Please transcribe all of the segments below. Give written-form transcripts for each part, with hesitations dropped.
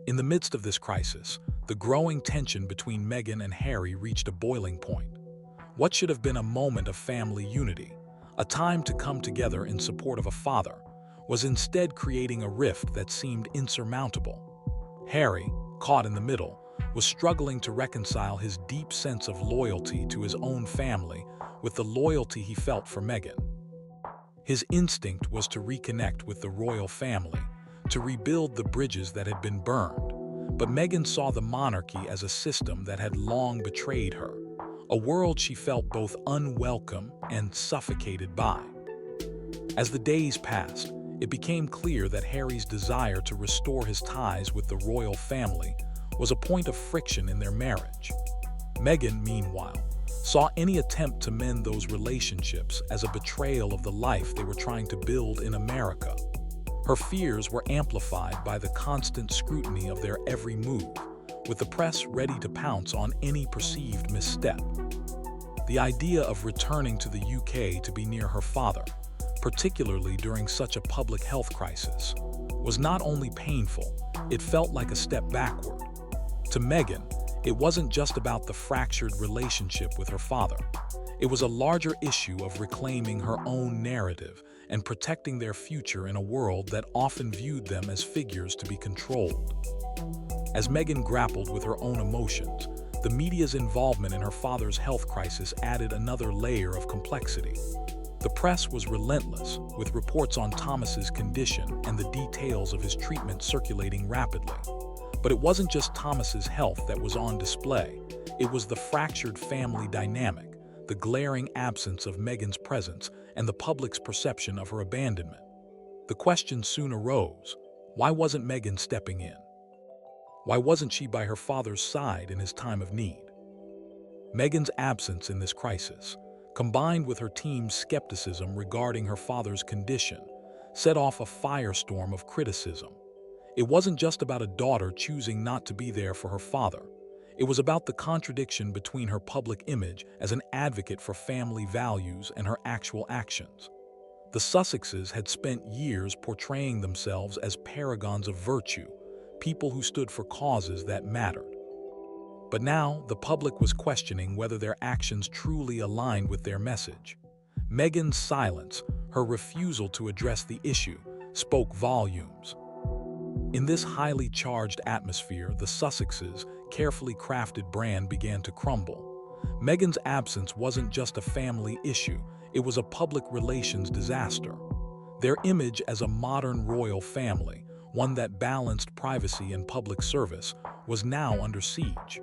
In the midst of this crisis, the growing tension between Meghan and Harry reached a boiling point. What should have been a moment of family unity, a time to come together in support of a father, was instead creating a rift that seemed insurmountable. Harry, caught in the middle, was struggling to reconcile his deep sense of loyalty to his own family with the loyalty he felt for Meghan. His instinct was to reconnect with the royal family, to rebuild the bridges that had been burned, but Meghan saw the monarchy as a system that had long betrayed her, a world she felt both unwelcome and suffocated by. As the days passed, it became clear that Harry's desire to restore his ties with the royal family was a point of friction in their marriage. Meghan, meanwhile, saw any attempt to mend those relationships as a betrayal of the life they were trying to build in America. Her fears were amplified by the constant scrutiny of their every move, with the press ready to pounce on any perceived misstep. The idea of returning to the UK to be near her father, particularly during such a public health crisis, was not only painful, it felt like a step backward. To Meghan, it wasn't just about the fractured relationship with her father. It was a larger issue of reclaiming her own narrative and protecting their future in a world that often viewed them as figures to be controlled. As Meghan grappled with her own emotions, the media's involvement in her father's health crisis added another layer of complexity. The press was relentless, with reports on Thomas's condition and the details of his treatment circulating rapidly. But it wasn't just Thomas's health that was on display. It was the fractured family dynamic, the glaring absence of Meghan's presence, and the public's perception of her abandonment. The question soon arose: why wasn't Meghan stepping in? Why wasn't she by her father's side in his time of need? Meghan's absence in this crisis, combined with her team's skepticism regarding her father's condition, set off a firestorm of criticism. It wasn't just about a daughter choosing not to be there for her father. It was about the contradiction between her public image as an advocate for family values and her actual actions. The Sussexes had spent years portraying themselves as paragons of virtue, people who stood for causes that mattered. But now, the public was questioning whether their actions truly aligned with their message. Meghan's silence, her refusal to address the issue, spoke volumes. In this highly charged atmosphere, the Sussexes' carefully crafted brand began to crumble. Meghan's absence wasn't just a family issue, it was a public relations disaster. Their image as a modern royal family, one that balanced privacy and public service, was now under siege.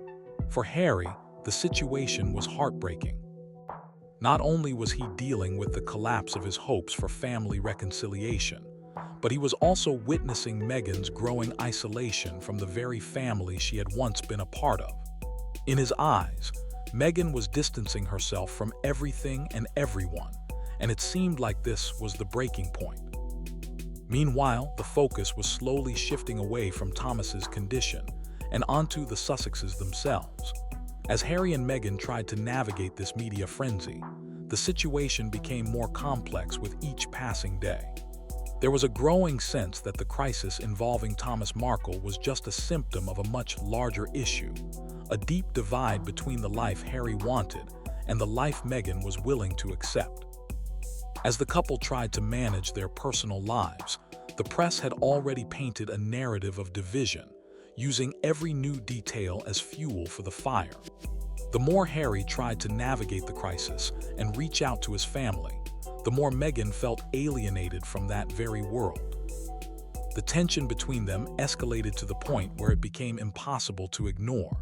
For Harry, the situation was heartbreaking. Not only was he dealing with the collapse of his hopes for family reconciliation, but he was also witnessing Meghan's growing isolation from the very family she had once been a part of. In his eyes, Meghan was distancing herself from everything and everyone, and it seemed like this was the breaking point. Meanwhile, the focus was slowly shifting away from Thomas's condition and onto the Sussexes themselves. As Harry and Meghan tried to navigate this media frenzy, the situation became more complex with each passing day. There was a growing sense that the crisis involving Thomas Markle was just a symptom of a much larger issue, a deep divide between the life Harry wanted and the life Meghan was willing to accept. As the couple tried to manage their personal lives, the press had already painted a narrative of division, using every new detail as fuel for the fire. The more Harry tried to navigate the crisis and reach out to his family, the more Meghan felt alienated from that very world. The tension between them escalated to the point where it became impossible to ignore.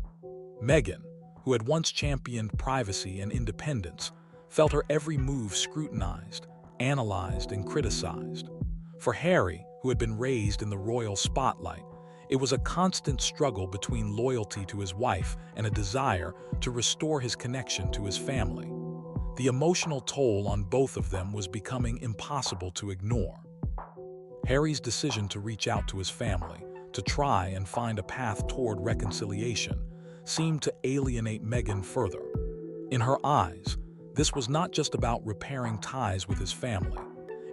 Meghan, who had once championed privacy and independence, felt her every move scrutinized, analyzed, and criticized. For Harry, who had been raised in the royal spotlight, it was a constant struggle between loyalty to his wife and a desire to restore his connection to his family. The emotional toll on both of them was becoming impossible to ignore. Harry's decision to reach out to his family, to try and find a path toward reconciliation, seemed to alienate Meghan further. In her eyes, this was not just about repairing ties with his family.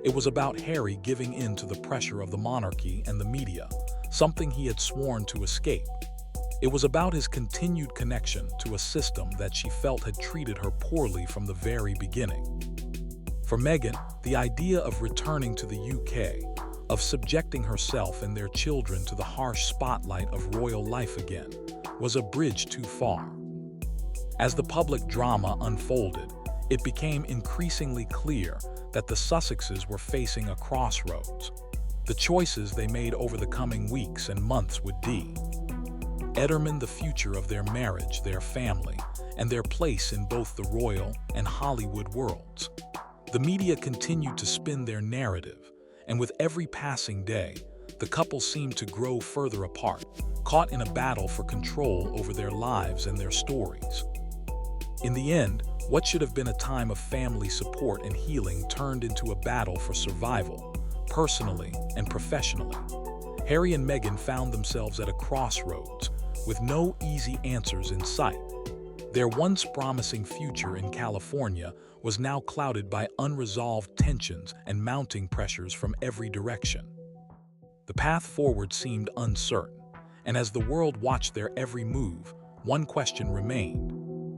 It was about Harry giving in to the pressure of the monarchy and the media, something he had sworn to escape. It was about his continued connection to a system that she felt had treated her poorly from the very beginning. For Meghan, the idea of returning to the UK, of subjecting herself and their children to the harsh spotlight of royal life again, was a bridge too far. As the public drama unfolded, it became increasingly clear that the Sussexes were facing a crossroads. The choices they made over the coming weeks and months would determine the future of their marriage, their family, and their place in both the royal and Hollywood worlds. The media continued to spin their narrative, and with every passing day, the couple seemed to grow further apart, caught in a battle for control over their lives and their stories. In the end, what should have been a time of family support and healing turned into a battle for survival, personally and professionally. Harry and Meghan found themselves at a crossroads, with no easy answers in sight. Their once promising future in California was now clouded by unresolved tensions and mounting pressures from every direction. The path forward seemed uncertain, and as the world watched their every move, one question remained.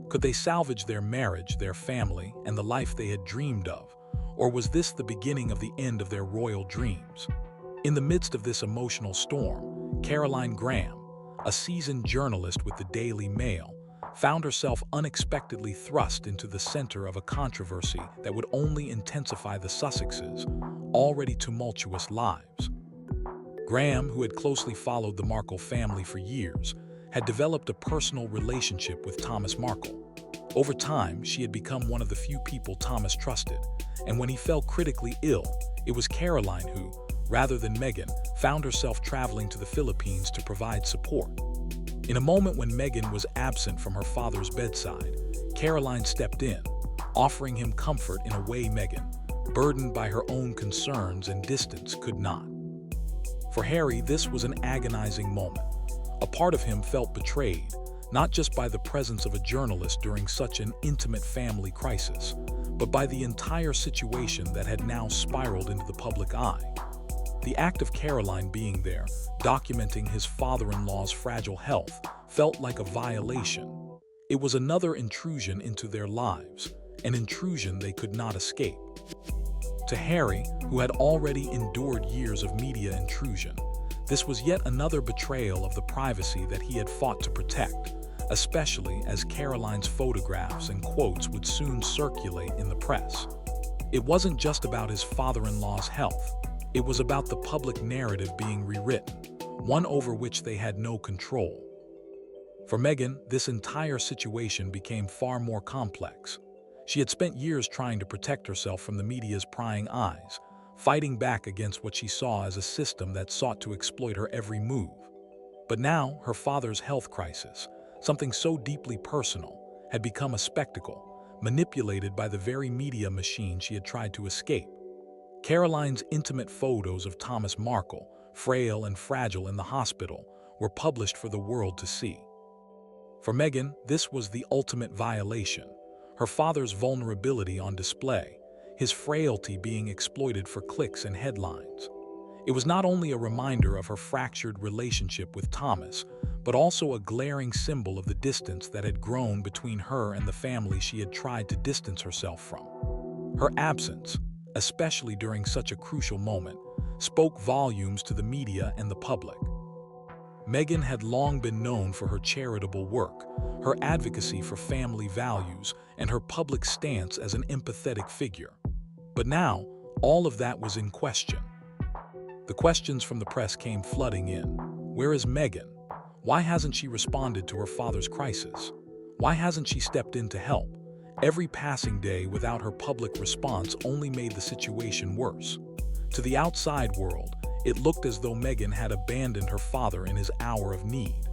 Could they salvage their marriage, their family, and the life they had dreamed of? Or was this the beginning of the end of their royal dreams? In the midst of this emotional storm, Caroline Graham, a seasoned journalist with the Daily Mail, found herself unexpectedly thrust into the center of a controversy that would only intensify the Sussexes' already tumultuous lives. Graham, who had closely followed the Markle family for years, had developed a personal relationship with Thomas Markle. Over time, she had become one of the few people Thomas trusted, and when he fell critically ill, it was Caroline who, rather than Meghan, found herself traveling to the Philippines to provide support. In a moment when Meghan was absent from her father's bedside, Caroline stepped in, offering him comfort in a way Meghan, burdened by her own concerns and distance, could not. For Harry, this was an agonizing moment. A part of him felt betrayed, not just by the presence of a journalist during such an intimate family crisis, but by the entire situation that had now spiraled into the public eye. The act of Caroline being there, documenting his father-in-law's fragile health, felt like a violation. It was another intrusion into their lives, an intrusion they could not escape. To Harry, who had already endured years of media intrusion, this was yet another betrayal of the privacy that he had fought to protect, especially as Caroline's photographs and quotes would soon circulate in the press. It wasn't just about his father-in-law's health. It was about the public narrative being rewritten, one over which they had no control. For Meghan, this entire situation became far more complex. She had spent years trying to protect herself from the media's prying eyes, fighting back against what she saw as a system that sought to exploit her every move. But now, her father's health crisis, something so deeply personal, had become a spectacle, manipulated by the very media machine she had tried to escape. Caroline's intimate photos of Thomas Markle, frail and fragile in the hospital, were published for the world to see. For Meghan, this was the ultimate violation, her father's vulnerability on display, his frailty being exploited for clicks and headlines. It was not only a reminder of her fractured relationship with Thomas, but also a glaring symbol of the distance that had grown between her and the family she had tried to distance herself from. Her absence, especially during such a crucial moment, spoke volumes to the media and the public. Meghan had long been known for her charitable work, her advocacy for family values, and her public stance as an empathetic figure. But now, all of that was in question. The questions from the press came flooding in. Where is Meghan? Why hasn't she responded to her father's crisis? Why hasn't she stepped in to help? Every passing day without her public response only made the situation worse. To the outside world, it looked as though Meghan had abandoned her father in his hour of need.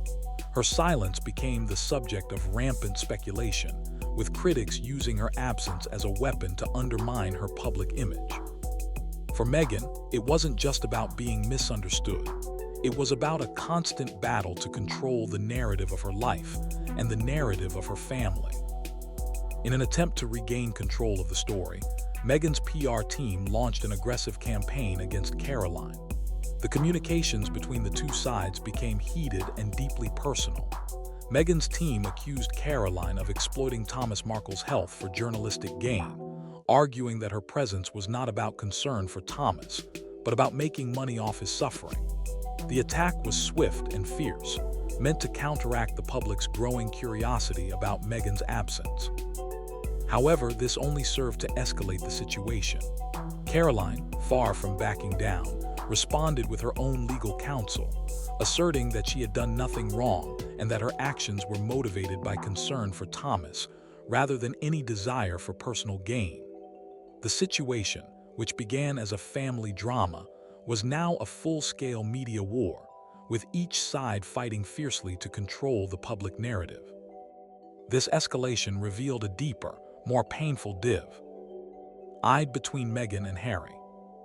Her silence became the subject of rampant speculation, with critics using her absence as a weapon to undermine her public image. For Meghan, it wasn't just about being misunderstood. It was about a constant battle to control the narrative of her life and the narrative of her family. In an attempt to regain control of the story, Meghan's PR team launched an aggressive campaign against Caroline. The communications between the two sides became heated and deeply personal. Meghan's team accused Caroline of exploiting Thomas Markle's health for journalistic gain, arguing that her presence was not about concern for Thomas, but about making money off his suffering. The attack was swift and fierce, meant to counteract the public's growing curiosity about Meghan's absence. However, this only served to escalate the situation. Caroline, far from backing down, responded with her own legal counsel, asserting that she had done nothing wrong and that her actions were motivated by concern for Thomas rather than any desire for personal gain. The situation, which began as a family drama, was now a full-scale media war, with each side fighting fiercely to control the public narrative. This escalation revealed a deeper, more painful div eyed between Meghan and Harry.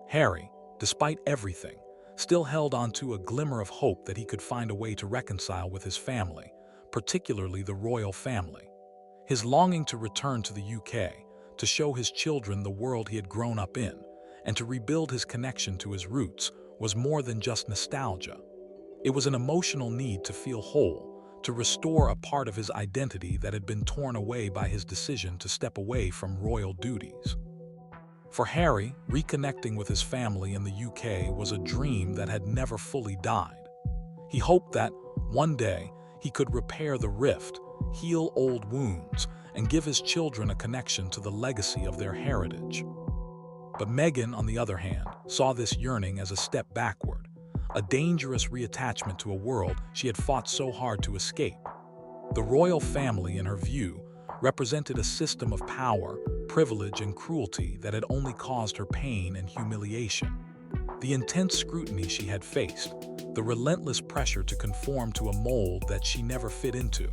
Harry, despite everything, still held on to a glimmer of hope that he could find a way to reconcile with his family, particularly the royal family. His longing to return to the UK, to show his children the world he had grown up in, and to rebuild his connection to his roots was more than just nostalgia. It was an emotional need to feel whole, to restore a part of his identity that had been torn away by his decision to step away from royal duties. For Harry, reconnecting with his family in the UK was a dream that had never fully died. He hoped that, one day, he could repair the rift, heal old wounds, and give his children a connection to the legacy of their heritage. But Meghan, on the other hand, saw this yearning as a step backward, a dangerous reattachment to a world she had fought so hard to escape. The royal family, in her view, represented a system of power, privilege, and cruelty that had only caused her pain and humiliation. The intense scrutiny she had faced, the relentless pressure to conform to a mold that she never fit into,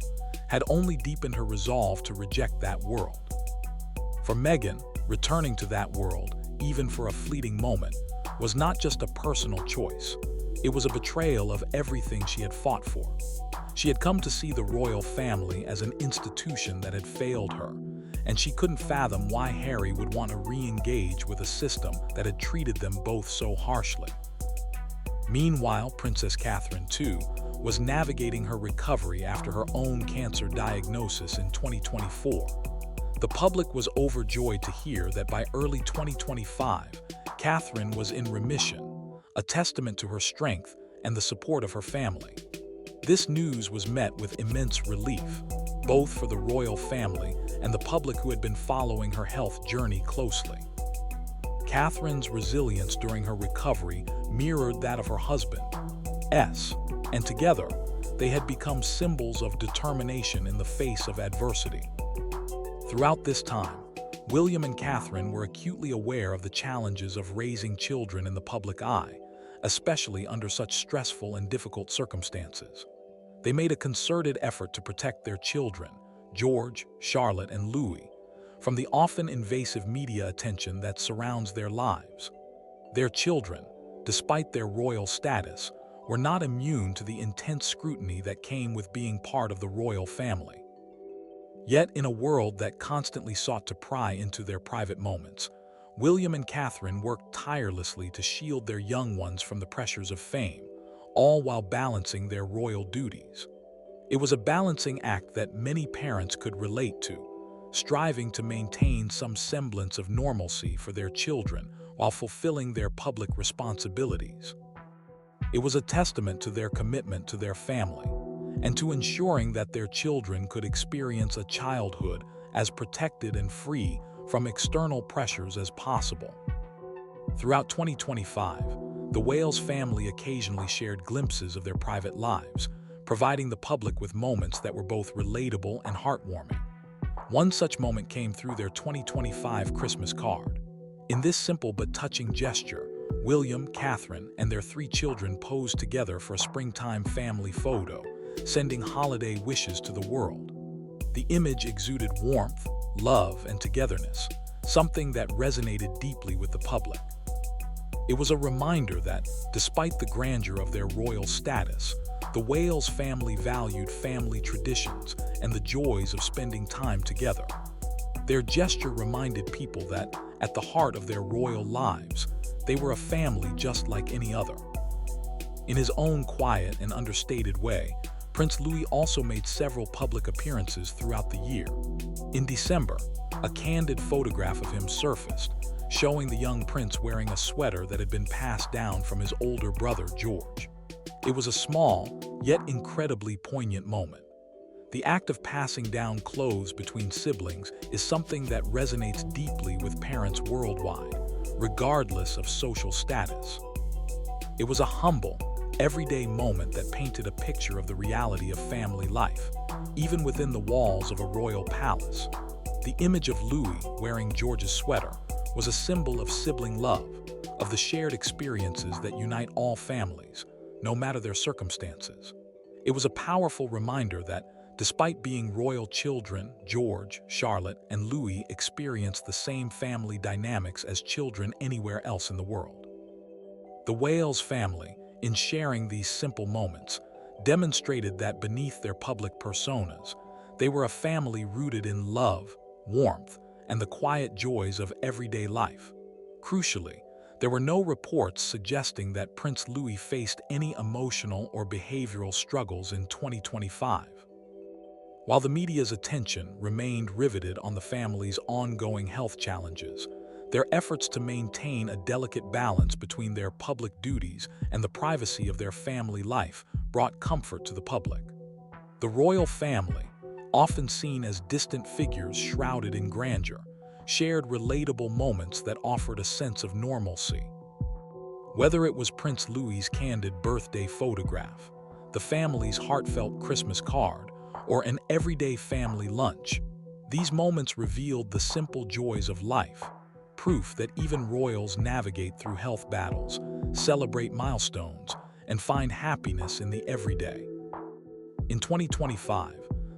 had only deepened her resolve to reject that world. For Meghan, returning to that world, even for a fleeting moment, was not just a personal choice. It was a betrayal of everything she had fought for. She had come to see the royal family as an institution that had failed her, and she couldn't fathom why Harry would want to re-engage with a system that had treated them both so harshly. Meanwhile, Princess Catherine, too, was navigating her recovery after her own cancer diagnosis in 2024. The public was overjoyed to hear that by early 2025, Catherine was in remission, a testament to her strength and the support of her family. This news was met with immense relief, both for the royal family and the public who had been following her health journey closely. Catherine's resilience during her recovery mirrored that of her husband, and together, they had become symbols of determination in the face of adversity. Throughout this time, William and Catherine were acutely aware of the challenges of raising children in the public eye, especially under such stressful and difficult circumstances. They made a concerted effort to protect their children, George, Charlotte, and Louis, from the often invasive media attention that surrounds their lives. Their children, despite their royal status, were not immune to the intense scrutiny that came with being part of the royal family. Yet, in a world that constantly sought to pry into their private moments, William and Catherine worked tirelessly to shield their young ones from the pressures of fame, all while balancing their royal duties. It was a balancing act that many parents could relate to, striving to maintain some semblance of normalcy for their children while fulfilling their public responsibilities. It was a testament to their commitment to their family and to ensuring that their children could experience a childhood as protected and free from external pressures as possible. Throughout 2025, the Wales family occasionally shared glimpses of their private lives, providing the public with moments that were both relatable and heartwarming. One such moment came through their 2025 Christmas card. In this simple but touching gesture, William, Catherine, and their 3 children posed together for a springtime family photo, sending holiday wishes to the world. The image exuded warmth, love, and togetherness, something that resonated deeply with the public. It was a reminder that, despite the grandeur of their royal status, the Wales family valued family traditions and the joys of spending time together. Their gesture reminded people that, at the heart of their royal lives, they were a family just like any other. In his own quiet and understated way, Prince Louis also made several public appearances throughout the year. In December, a candid photograph of him surfaced, showing the young prince wearing a sweater that had been passed down from his older brother, George. It was a small, yet incredibly poignant moment. The act of passing down clothes between siblings is something that resonates deeply with parents worldwide, regardless of social status. It was a humble, everyday moment that painted a picture of the reality of family life, even within the walls of a royal palace. The image of Louis wearing George's sweater was a symbol of sibling love, of the shared experiences that unite all families, no matter their circumstances. It was a powerful reminder that, despite being royal children, George, Charlotte, and Louis experienced the same family dynamics as children anywhere else in the world. The Wales family, in sharing these simple moments, demonstrated that beneath their public personas, they were a family rooted in love, warmth, and the quiet joys of everyday life. Crucially, there were no reports suggesting that Prince Louis faced any emotional or behavioral struggles in 2025. While the media's attention remained riveted on the family's ongoing health challenges, their efforts to maintain a delicate balance between their public duties and the privacy of their family life brought comfort to the public. The royal family, often seen as distant figures shrouded in grandeur, shared relatable moments that offered a sense of normalcy. Whether it was Prince Louis's candid birthday photograph, the family's heartfelt Christmas card, or an everyday family lunch, these moments revealed the simple joys of life, proof that even royals navigate through health battles, celebrate milestones, and find happiness in the everyday. In 2025,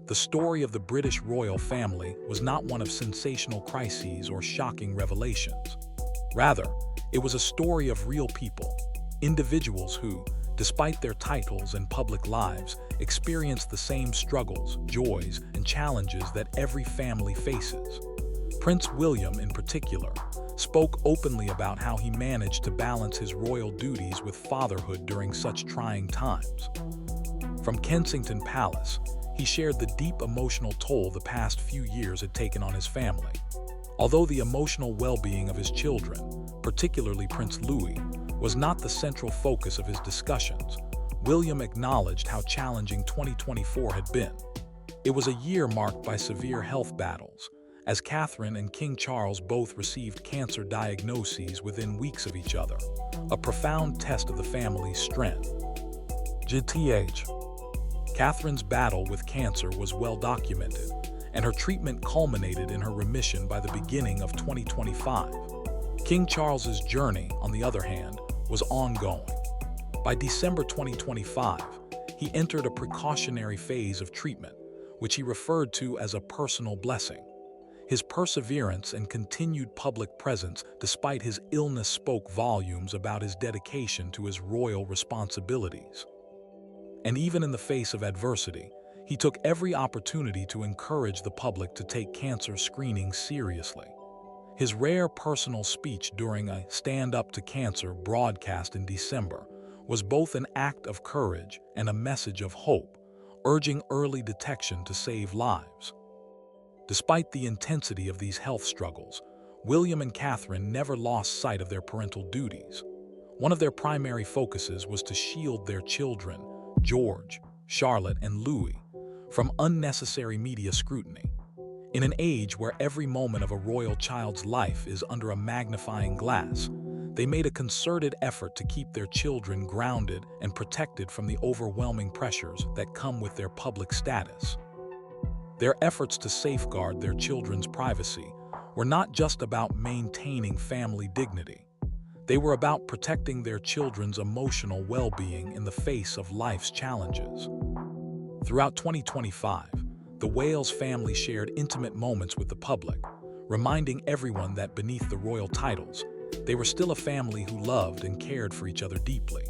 the story of the British royal family was not one of sensational crises or shocking revelations. Rather, it was a story of real people, individuals who, despite their titles and public lives, experienced the same struggles, joys, and challenges that every family faces. Prince William, in particular, spoke openly about how he managed to balance his royal duties with fatherhood during such trying times. From Kensington Palace, he shared the deep emotional toll the past few years had taken on his family. Although the emotional well-being of his children, particularly Prince Louis, was not the central focus of his discussions, William acknowledged how challenging 2024 had been. It was a year marked by severe health battles, as Catherine and King Charles both received cancer diagnoses within weeks of each other, a profound test of the family's strength. GTH. Catherine's battle with cancer was well documented, and her treatment culminated in her remission by the beginning of 2025. King Charles's journey, on the other hand, was ongoing. By December 2025, he entered a precautionary phase of treatment, which he referred to as a personal blessing. His perseverance and continued public presence despite his illness spoke volumes about his dedication to his royal responsibilities. And even in the face of adversity, he took every opportunity to encourage the public to take cancer screening seriously. His rare personal speech during a Stand Up to Cancer broadcast in December was both an act of courage and a message of hope, urging early detection to save lives. Despite the intensity of these health struggles, William and Catherine never lost sight of their parental duties. One of their primary focuses was to shield their children, George, Charlotte, and Louis, from unnecessary media scrutiny. In an age where every moment of a royal child's life is under a magnifying glass, they made a concerted effort to keep their children grounded and protected from the overwhelming pressures that come with their public status. Their efforts to safeguard their children's privacy were not just about maintaining family dignity. They were about protecting their children's emotional well-being in the face of life's challenges. Throughout 2025, the Wales family shared intimate moments with the public, reminding everyone that beneath the royal titles, they were still a family who loved and cared for each other deeply.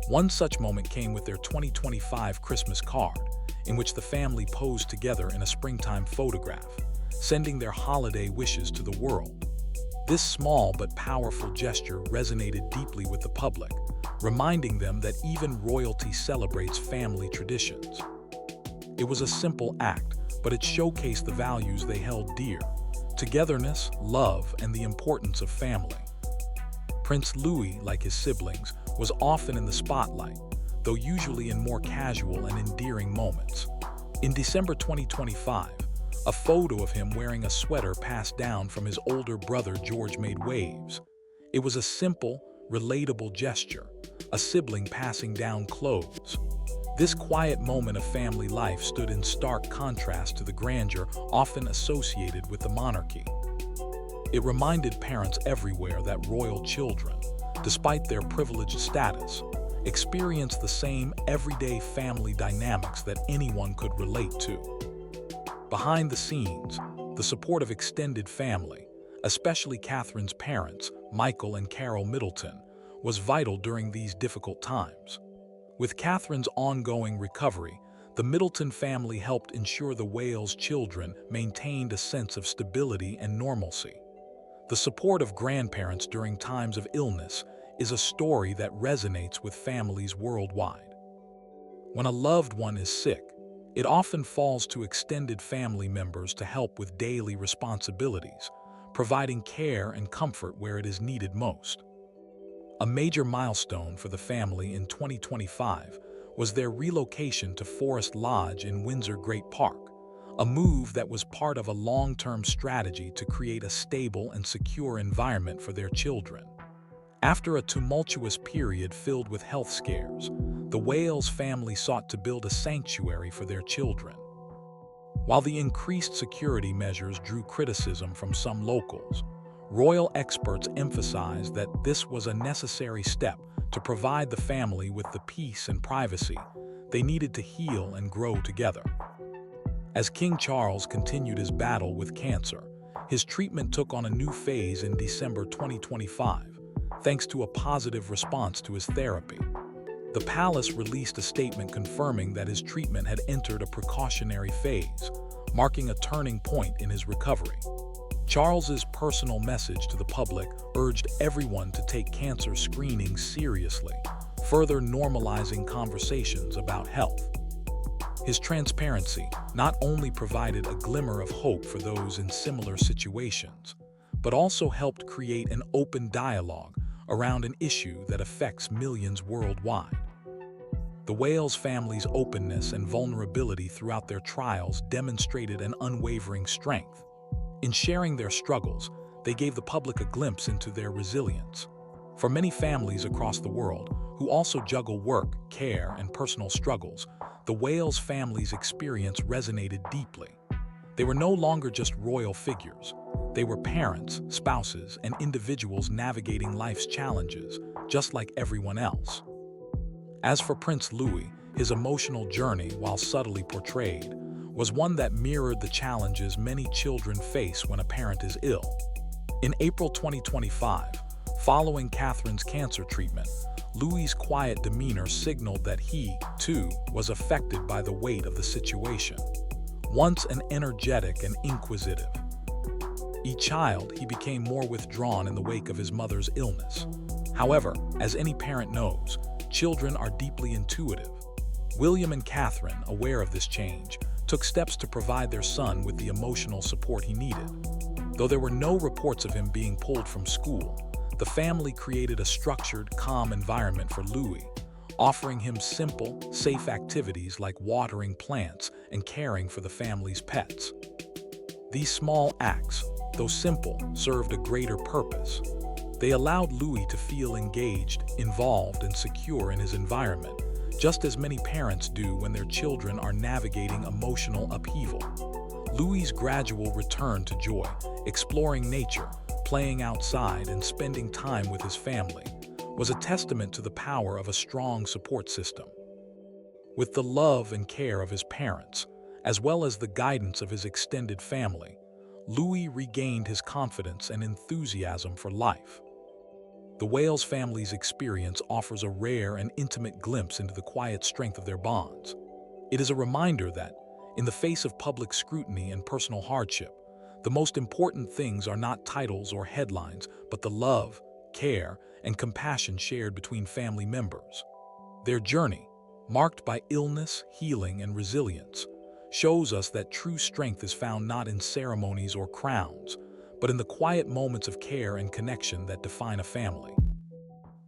One such moment came with their 2025 Christmas card, in which the family posed together in a springtime photograph, sending their holiday wishes to the world. This small but powerful gesture resonated deeply with the public, reminding them that even royalty celebrates family traditions. It was a simple act, but it showcased the values they held dear: togetherness, love, and the importance of family. Prince Louis, like his siblings, was often in the spotlight, though usually in more casual and endearing moments. In December 2025, a photo of him wearing a sweater passed down from his older brother George made waves. It was a simple, relatable gesture, a sibling passing down clothes. This quiet moment of family life stood in stark contrast to the grandeur often associated with the monarchy. It reminded parents everywhere that royal children, despite their privileged status, experience the same everyday family dynamics that anyone could relate to. Behind the scenes, the support of extended family, especially Catherine's parents, Michael and Carol Middleton, was vital during these difficult times. With Catherine's ongoing recovery, the Middleton family helped ensure the Wales children maintained a sense of stability and normalcy. The support of grandparents during times of illness is a story that resonates with families worldwide. When a loved one is sick, it often falls to extended family members to help with daily responsibilities, providing care and comfort where it is needed most. A major milestone for the family in 2025 was their relocation to Forest Lodge in Windsor Great Park, a move that was part of a long-term strategy to create a stable and secure environment for their children. After a tumultuous period filled with health scares, the Wales family sought to build a sanctuary for their children. While the increased security measures drew criticism from some locals, royal experts emphasized that this was a necessary step to provide the family with the peace and privacy they needed to heal and grow together. As King Charles continued his battle with cancer, his treatment took on a new phase in December 2025, thanks to a positive response to his therapy. The palace released a statement confirming that his treatment had entered a precautionary phase, marking a turning point in his recovery. Charles's personal message to the public urged everyone to take cancer screenings seriously, further normalizing conversations about health. His transparency not only provided a glimmer of hope for those in similar situations, but also helped create an open dialogue around an issue that affects millions worldwide. The Wales family's openness and vulnerability throughout their trials demonstrated an unwavering strength. In sharing their struggles, they gave the public a glimpse into their resilience. For many families across the world, who also juggle work, care, and personal struggles, the Wales family's experience resonated deeply. They were no longer just royal figures. They were parents, spouses, and individuals navigating life's challenges, just like everyone else. As for Prince Louis, his emotional journey, while subtly portrayed, was one that mirrored the challenges many children face when a parent is ill. In April 2025, following Catherine's cancer treatment, Louis's quiet demeanor signaled that he, too, was affected by the weight of the situation. Once an energetic and inquisitive child, he became more withdrawn in the wake of his mother's illness. However, as any parent knows, children are deeply intuitive. William and Catherine, aware of this change, took steps to provide their son with the emotional support he needed. Though there were no reports of him being pulled from school, the family created a structured, calm environment for Louis, offering him simple, safe activities like watering plants and caring for the family's pets. These small acts, though simple, served a greater purpose. They allowed Louis to feel engaged, involved, and secure in his environment, just as many parents do when their children are navigating emotional upheaval. Louis's gradual return to joy, exploring nature, playing outside, and spending time with his family, was a testament to the power of a strong support system. With the love and care of his parents, as well as the guidance of his extended family, Louis regained his confidence and enthusiasm for life. The Wales family's experience offers a rare and intimate glimpse into the quiet strength of their bonds. It is a reminder that, in the face of public scrutiny and personal hardship, the most important things are not titles or headlines, but the love, care, and compassion shared between family members. Their journey, marked by illness, healing, and resilience, shows us that true strength is found not in ceremonies or crowns, but in the quiet moments of care and connection that define a family.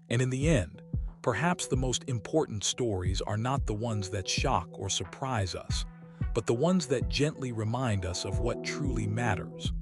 And in the end, perhaps the most important stories are not the ones that shock or surprise us, but the ones that gently remind us of what truly matters.